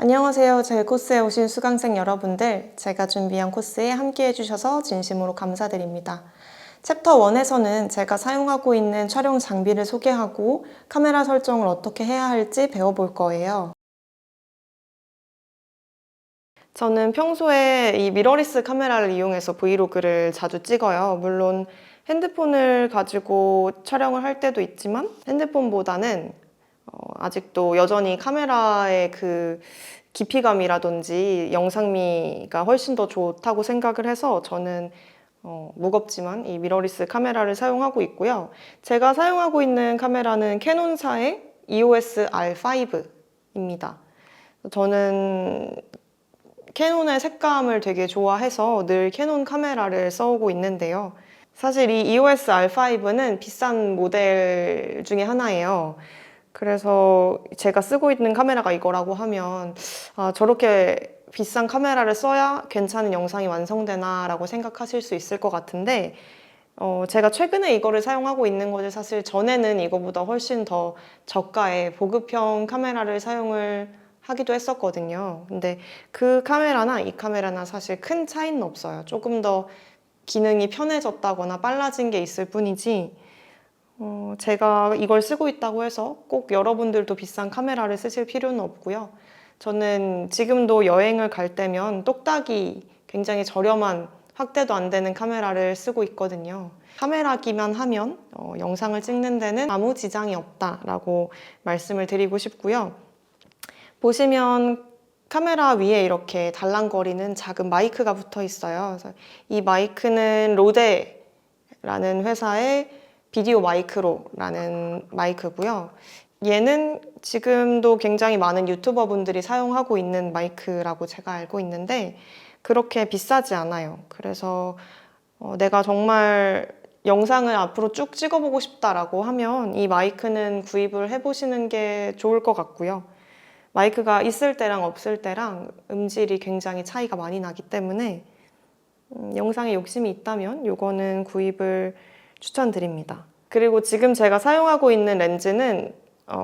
안녕하세요. 제 코스에 오신 수강생 여러분들, 제가 준비한 코스에 함께 해주셔서 진심으로 감사드립니다. 챕터 1에서는 제가 사용하고 있는 촬영 장비를 소개하고 카메라 설정을 어떻게 해야 할지 배워볼 거예요. 저는 평소에 이 미러리스 카메라를 이용해서 브이로그를 자주 찍어요. 물론 핸드폰을 가지고 촬영을 할 때도 있지만 핸드폰보다는 아직도 여전히 카메라의 그 깊이감이라든지 영상미가 훨씬 더 좋다고 생각을 해서 저는 무겁지만 이 미러리스 카메라를 사용하고 있고요. 제가 사용하고 있는 카메라는 캐논사의 EOS R5입니다. 저는 캐논의 색감을 되게 좋아해서 늘 캐논 카메라를 써오고 있는데요. 사실 이 EOS R5는 비싼 모델 중에 하나예요. 그래서 제가 쓰고 있는 카메라가 이거라고 하면 저렇게 비싼 카메라를 써야 괜찮은 영상이 완성되나 라고 생각하실 수 있을 것 같은데 제가 최근에 이거를 사용하고 있는 거지 사실 전에는 이거보다 훨씬 더 저가의 보급형 카메라를 사용을 하기도 했었거든요. 근데 그 카메라나 이 카메라나 사실 큰 차이는 없어요. 조금 더 기능이 편해졌다거나 빨라진 게 있을 뿐이지 제가 이걸 쓰고 있다고 해서 꼭 여러분들도 비싼 카메라를 쓰실 필요는 없고요. 저는 지금도 여행을 갈 때면 똑딱이 굉장히 저렴한 확대도 안 되는 카메라를 쓰고 있거든요. 카메라기만 하면 영상을 찍는 데는 아무 지장이 없다라고 말씀을 드리고 싶고요. 보시면 카메라 위에 이렇게 달랑거리는 작은 마이크가 붙어 있어요. 그래서 이 마이크는 로데라는 회사의 비디오 마이크로라는 마이크고요. 얘는 지금도 굉장히 많은 유튜버 분들이 사용하고 있는 마이크라고 제가 알고 있는데 그렇게 비싸지 않아요. 그래서 내가 정말 영상을 앞으로 쭉 찍어보고 싶다라고 하면 이 마이크는 구입을 해보시는 게 좋을 것 같고요. 마이크가 있을 때랑 없을 때랑 음질이 굉장히 차이가 많이 나기 때문에 영상에 욕심이 있다면 이거는 구입을 추천드립니다. 그리고 지금 제가 사용하고 있는 렌즈는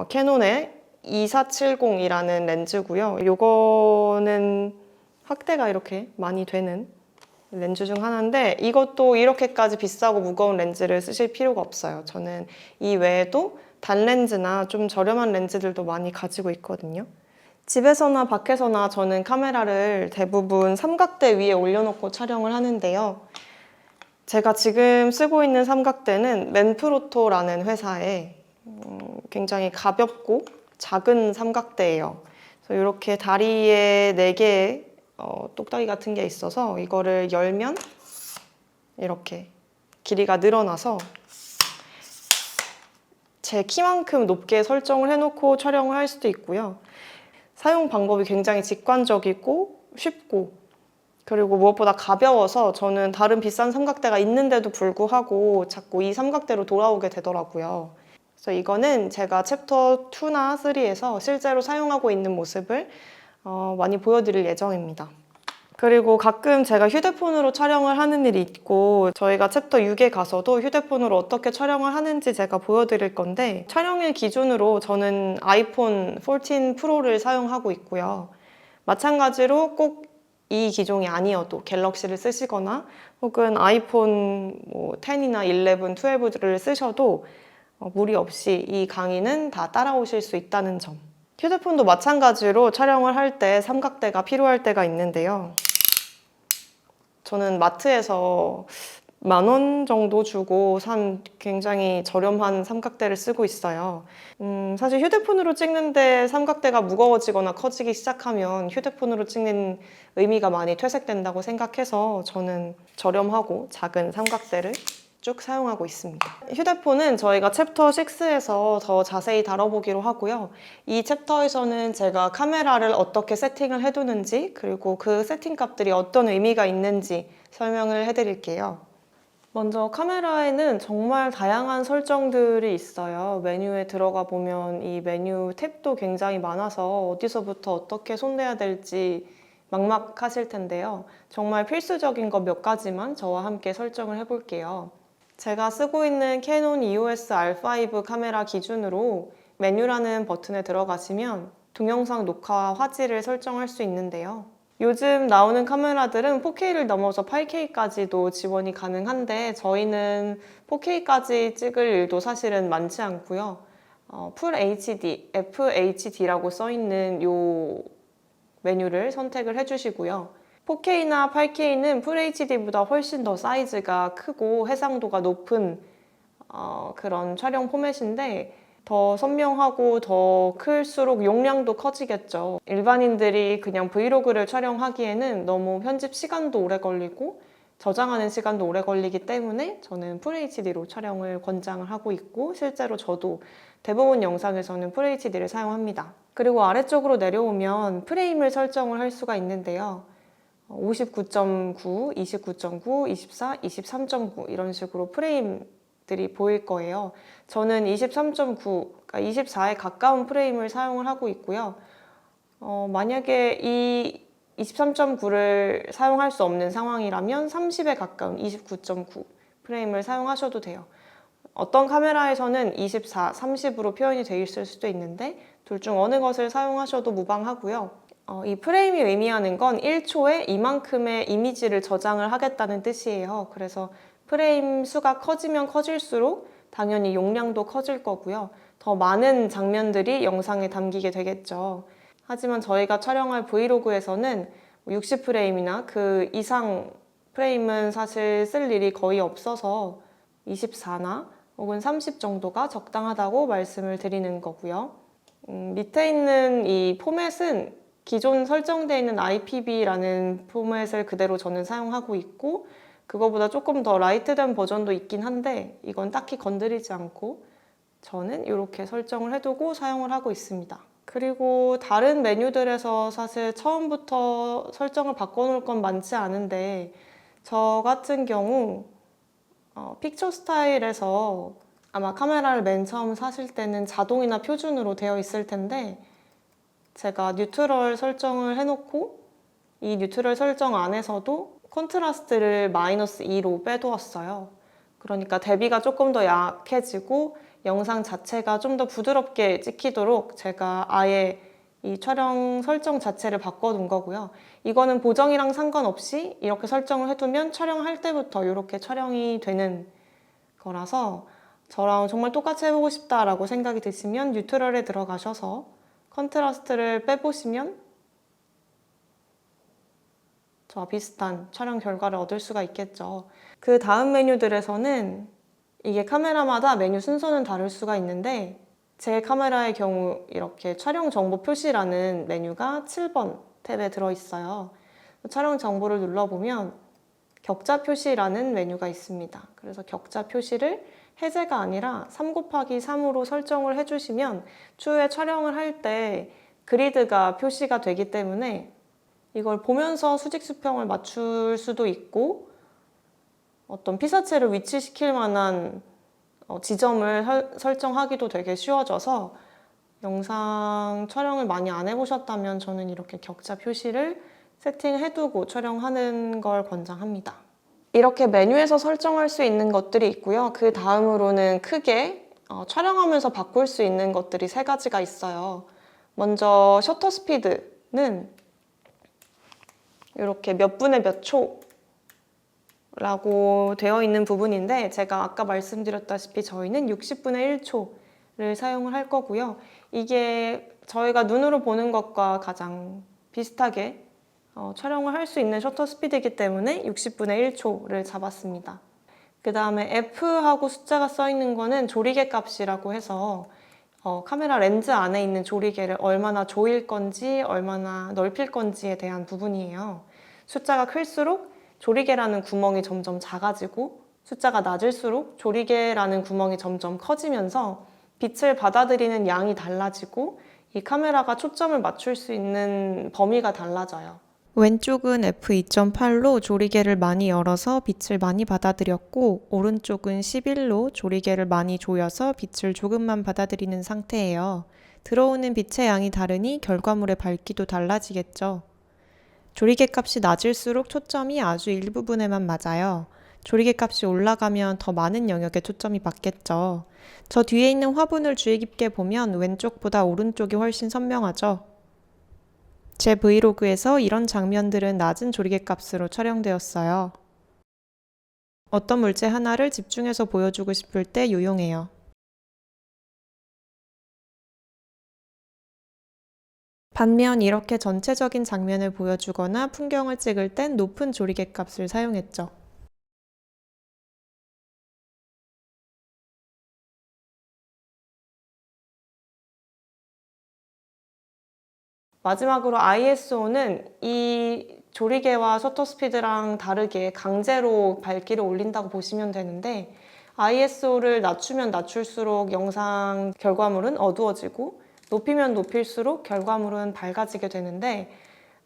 캐논의 2470이라는 렌즈고요. 이거는 확대가 이렇게 많이 되는 렌즈 중 하나인데 이것도 이렇게까지 비싸고 무거운 렌즈를 쓰실 필요가 없어요. 저는 이 외에도 단렌즈나 좀 저렴한 렌즈들도 많이 가지고 있거든요. 집에서나 밖에서나 저는 카메라를 대부분 삼각대 위에 올려놓고 촬영을 하는데요. 제가 지금 쓰고 있는 삼각대는 맨프로토라는 회사의 굉장히 가볍고 작은 삼각대예요. 그래서 이렇게 다리에 4개의 똑딱이 같은 게 있어서 이거를 열면 이렇게 길이가 늘어나서 제 키만큼 높게 설정을 해놓고 촬영을 할 수도 있고요. 사용 방법이 굉장히 직관적이고 쉽고 그리고 무엇보다 가벼워서 저는 다른 비싼 삼각대가 있는데도 불구하고 자꾸 이 삼각대로 돌아오게 되더라고요. 그래서 이거는 제가 챕터 2나 3에서 실제로 사용하고 있는 모습을 많이 보여드릴 예정입니다. 그리고 가끔 제가 휴대폰으로 촬영을 하는 일이 있고 저희가 챕터 6에 가서도 휴대폰으로 어떻게 촬영을 하는지 제가 보여드릴 건데 촬영일 기준으로 저는 아이폰 14 프로를 사용하고 있고요. 마찬가지로 꼭 이 기종이 아니어도 갤럭시를 쓰시거나 혹은 아이폰 10이나 11, 12를 쓰셔도 무리 없이 이 강의는 다 따라오실 수 있다는 점. 휴대폰도 마찬가지로 촬영을 할 때 삼각대가 필요할 때가 있는데요. 저는 마트에서 10,000원 정도 주고 산 굉장히 저렴한 삼각대를 쓰고 있어요. 사실 휴대폰으로 찍는데 삼각대가 무거워지거나 커지기 시작하면 휴대폰으로 찍는 의미가 많이 퇴색된다고 생각해서 저는 저렴하고 작은 삼각대를 쭉 사용하고 있습니다. 휴대폰은 저희가 챕터 6에서 더 자세히 다뤄보기로 하고요. 이 챕터에서는 제가 카메라를 어떻게 세팅을 해두는지 그리고 그 세팅 값들이 어떤 의미가 있는지 설명을 해드릴게요. 먼저 카메라에는 정말 다양한 설정들이 있어요. 메뉴에 들어가 보면 이 메뉴 탭도 굉장히 많아서 어디서부터 어떻게 손대야 될지 막막하실 텐데요. 정말 필수적인 것 몇 가지만 저와 함께 설정을 해볼게요. 제가 쓰고 있는 캐논 EOS R5 카메라 기준으로 메뉴라는 버튼에 들어가시면 동영상 녹화 화질을 설정할 수 있는데요. 요즘 나오는 카메라들은 4K를 넘어서 8K까지도 지원이 가능한데 저희는 4K까지 찍을 일도 사실은 많지 않고요. 풀 HD, FHD라고 써있는 요 메뉴를 선택을 해주시고요. 4K나 8K는 풀 HD보다 훨씬 더 사이즈가 크고 해상도가 높은 그런 촬영 포맷인데 더 선명하고 더 클수록 용량도 커지겠죠. 일반인들이 그냥 브이로그를 촬영하기에는 너무 편집 시간도 오래 걸리고 저장하는 시간도 오래 걸리기 때문에 저는 FHD로 촬영을 권장을 하고 있고 실제로 저도 대부분 영상에서는 FHD를 사용합니다. 그리고 아래쪽으로 내려오면 프레임을 설정을 할 수가 있는데요. 59.9, 29.9, 24, 23.9 이런 식으로 프레임들이 보일 거예요. 저는 23.9, 그러니까 24에 가까운 프레임을 사용을 하고 있고요. 만약에 이 23.9를 사용할 수 없는 상황이라면 30에 가까운 29.9 프레임을 사용하셔도 돼요. 어떤 카메라에서는 24, 30으로 표현이 되어 있을 수도 있는데 둘 중 어느 것을 사용하셔도 무방하고요. 이 프레임이 의미하는 건 1초에 이만큼의 이미지를 저장을 하겠다는 뜻이에요. 그래서 프레임 수가 커지면 커질수록 당연히 용량도 커질 거고요. 더 많은 장면들이 영상에 담기게 되겠죠. 하지만 저희가 촬영할 브이로그에서는 60프레임이나 그 이상 프레임은 사실 쓸 일이 거의 없어서 24나 혹은 30 정도가 적당하다고 말씀을 드리는 거고요. 밑에 있는 이 포맷은 기존 설정되어 있는 IPB라는 포맷을 그대로 저는 사용하고 있고 그거보다 조금 더 라이트된 버전도 있긴 한데 이건 딱히 건드리지 않고 저는 이렇게 설정을 해두고 사용을 하고 있습니다. 그리고 다른 메뉴들에서 사실 처음부터 설정을 바꿔놓을 건 많지 않은데 저 같은 경우 픽처 스타일에서 아마 카메라를 맨 처음 사실 때는 자동이나 표준으로 되어 있을 텐데 제가 뉴트럴 설정을 해놓고 이 뉴트럴 설정 안에서도 콘트라스트를 -2로 빼두었어요. 그러니까 대비가 조금 더 약해지고 영상 자체가 좀 더 부드럽게 찍히도록 제가 아예 이 촬영 설정 자체를 바꿔둔 거고요. 이거는 보정이랑 상관없이 이렇게 설정을 해두면 촬영할 때부터 이렇게 촬영이 되는 거라서 저랑 정말 똑같이 해보고 싶다라고 생각이 드시면 뉴트럴에 들어가셔서 컨트라스트를 빼보시면 저와 비슷한 촬영 결과를 얻을 수가 있겠죠. 그 다음 메뉴들에서는 이게 카메라마다 메뉴 순서는 다를 수가 있는데 제 카메라의 경우 이렇게 촬영 정보 표시라는 메뉴가 7번 탭에 들어있어요. 촬영 정보를 눌러보면 격자 표시라는 메뉴가 있습니다. 그래서 격자 표시를 해제가 아니라 3/3으로 설정을 해주시면 추후에 촬영을 할 때 그리드가 표시가 되기 때문에 이걸 보면서 수직 수평을 맞출 수도 있고 어떤 피사체를 위치시킬 만한 지점을 설정하기도 되게 쉬워져서 영상 촬영을 많이 안 해보셨다면 저는 이렇게 격자 표시를 세팅해두고 촬영하는 걸 권장합니다. 이렇게 메뉴에서 설정할 수 있는 것들이 있고요. 그 다음으로는 크게 촬영하면서 바꿀 수 있는 것들이 3가지가 있어요. 먼저 셔터 스피드는 이렇게 몇 분에 몇 초라고 되어 있는 부분인데 제가 아까 말씀드렸다시피 저희는 60분의 1초를 사용을 할 거고요. 이게 저희가 눈으로 보는 것과 가장 비슷하게 촬영을 할 수 있는 셔터 스피드이기 때문에 60분의 1초를 잡았습니다. 그 다음에 F하고 숫자가 써 있는 거는 조리개 값이라고 해서 카메라 렌즈 안에 있는 조리개를 얼마나 조일 건지 얼마나 넓힐 건지에 대한 부분이에요. 숫자가 클수록 조리개라는 구멍이 점점 작아지고 숫자가 낮을수록 조리개라는 구멍이 점점 커지면서 빛을 받아들이는 양이 달라지고 이 카메라가 초점을 맞출 수 있는 범위가 달라져요. 왼쪽은 f2.8로 조리개를 많이 열어서 빛을 많이 받아들였고 오른쪽은 11로 조리개를 많이 조여서 빛을 조금만 받아들이는 상태예요. 들어오는 빛의 양이 다르니 결과물의 밝기도 달라지겠죠. 조리개 값이 낮을수록 초점이 아주 일부분에만 맞아요. 조리개 값이 올라가면 더 많은 영역에 초점이 맞겠죠. 저 뒤에 있는 화분을 주의 깊게 보면 왼쪽보다 오른쪽이 훨씬 선명하죠. 제 브이로그에서 이런 장면들은 낮은 조리개 값으로 촬영되었어요. 어떤 물체 하나를 집중해서 보여주고 싶을 때 유용해요. 반면 이렇게 전체적인 장면을 보여주거나 풍경을 찍을 땐 높은 조리개 값을 사용했죠. 마지막으로 ISO는 이 조리개와 셔터 스피드랑 다르게 강제로 밝기를 올린다고 보시면 되는데 ISO를 낮추면 낮출수록 영상 결과물은 어두워지고 높이면 높일수록 결과물은 밝아지게 되는데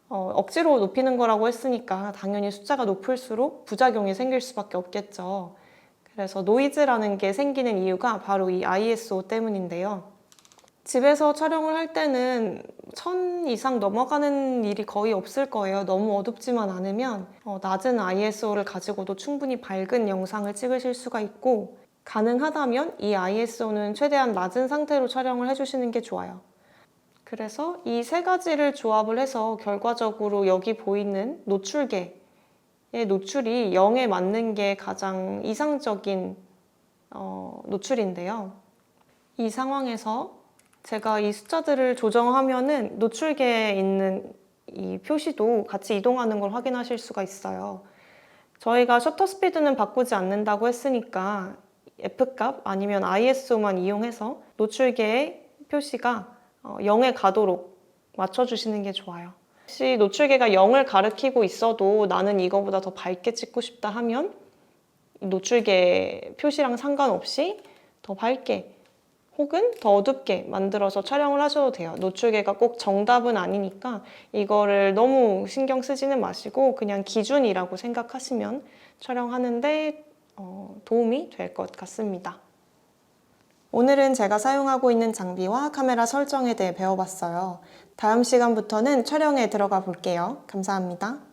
억지로 높이는 거라고 했으니까 당연히 숫자가 높을수록 부작용이 생길 수밖에 없겠죠. 그래서 노이즈라는 게 생기는 이유가 바로 이 ISO 때문인데요. 집에서 촬영을 할 때는 1000 이상 넘어가는 일이 거의 없을 거예요. 너무 어둡지만 않으면 낮은 ISO를 가지고도 충분히 밝은 영상을 찍으실 수가 있고 가능하다면 이 ISO는 최대한 낮은 상태로 촬영을 해주시는 게 좋아요. 그래서 이 세 가지를 조합을 해서 결과적으로 여기 보이는 노출계의 노출이 0에 맞는 게 가장 이상적인 노출인데요. 이 상황에서 제가 이 숫자들을 조정하면은 노출계에 있는 이 표시도 같이 이동하는 걸 확인하실 수가 있어요. 저희가 셔터 스피드는 바꾸지 않는다고 했으니까 F값 아니면 ISO만 이용해서 노출계의 표시가 0에 가도록 맞춰주시는 게 좋아요. 혹시 노출계가 0을 가리키고 있어도 나는 이거보다 더 밝게 찍고 싶다 하면 노출계 표시랑 상관없이 더 밝게 혹은 더 어둡게 만들어서 촬영을 하셔도 돼요. 노출계가 꼭 정답은 아니니까 이거를 너무 신경 쓰지는 마시고 그냥 기준이라고 생각하시면 촬영하는데 도움이 될 것 같습니다. 오늘은 제가 사용하고 있는 장비와 카메라 설정에 대해 배워봤어요. 다음 시간부터는 촬영에 들어가 볼게요. 감사합니다.